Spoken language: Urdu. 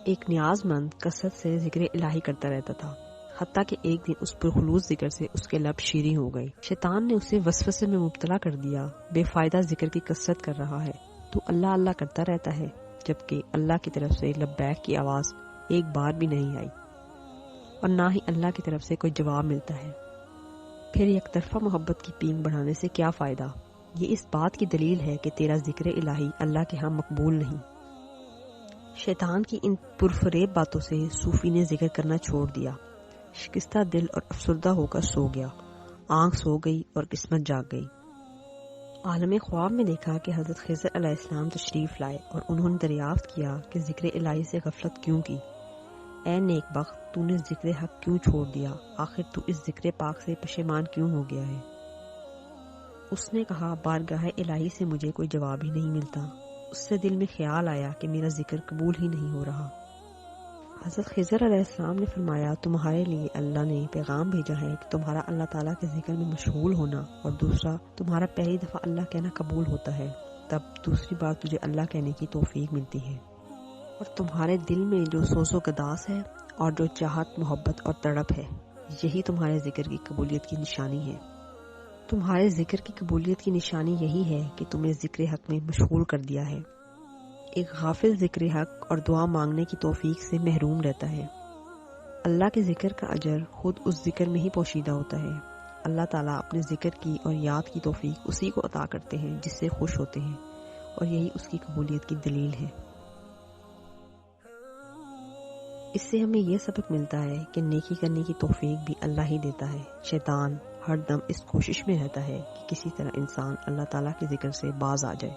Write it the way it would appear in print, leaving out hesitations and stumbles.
ایک نیاز مند کثرت سے ذکر الہی کرتا رہتا تھا، حتیٰ کہ ایک دن اس پرخلوص ذکر سے اس کے لب شیریں ہو گئی۔ شیطان نے اسے وسوسے میں مبتلا کر دیا، بے فائدہ ذکر کی کثرت کر رہا ہے، تو اللہ اللہ کرتا رہتا ہے، جبکہ اللہ کی طرف سے لبیک کی آواز ایک بار بھی نہیں آئی اور نہ ہی اللہ کی طرف سے کوئی جواب ملتا ہے۔ پھر یک طرفہ محبت کی پینگ بڑھانے سے کیا فائدہ؟ یہ اس بات کی دلیل ہے کہ تیرا ذکر الہی اللہ کے ہاں مقبول نہیں۔ شیطان کی ان پرفریب باتوں سے صوفی نے ذکر کرنا چھوڑ دیا، شکستہ دل اور افسردہ ہو کر سو گیا۔ آنکھ سو گئی اور قسمت جاگ گئی۔ عالم خواب میں دیکھا کہ حضرت خضر علیہ السلام تشریف لائے اور انہوں نے دریافت کیا کہ ذکر الہی سے غفلت کیوں کی؟ اے نیک بخت، تو نے ذکر حق کیوں چھوڑ دیا؟ آخر تو اس ذکر پاک سے پشیمان کیوں ہو گیا ہے؟ اس نے کہا، بارگاہ الہی سے مجھے کوئی جواب ہی نہیں ملتا۔ اس سے دل میں خیال آیا کہ میرا ذکر قبول ہی نہیں ہو رہا۔ حضرت خضر علیہ السلام نے فرمایا، تمہارے لیے اللہ نے پیغام بھیجا ہے کہ تمہارا اللہ تعالیٰ کے ذکر میں مشغول ہونا، اور دوسرا تمہارا پہلی دفعہ اللہ کہنا قبول ہوتا ہے، تب دوسری بار تجھے اللہ کہنے کی توفیق ملتی ہے، اور تمہارے دل میں جو سوز و گداس ہے اور جو چاہت، محبت اور تڑپ ہے، یہی تمہارے ذکر کی قبولیت کی نشانی ہے۔ تمہارے ذکر کی قبولیت کی نشانی یہی ہے کہ تمہیں ذکر حق میں مشغول کر دیا ہے۔ ایک غافل ذکر حق اور دعا مانگنے کی توفیق سے محروم رہتا ہے۔ اللہ کے ذکر کا اجر خود اس ذکر میں ہی پوشیدہ ہوتا ہے۔ اللہ تعالیٰ اپنے ذکر کی اور یاد کی توفیق اسی کو عطا کرتے ہیں جس سے خوش ہوتے ہیں، اور یہی اس کی قبولیت کی دلیل ہے۔ اس سے ہمیں یہ سبق ملتا ہے کہ نیکی کرنے کی توفیق بھی اللہ ہی دیتا ہے۔ شیطان ہر دم اس کوشش میں رہتا ہے کہ کسی طرح انسان اللہ تعالیٰ کے ذکر سے باز آ جائے۔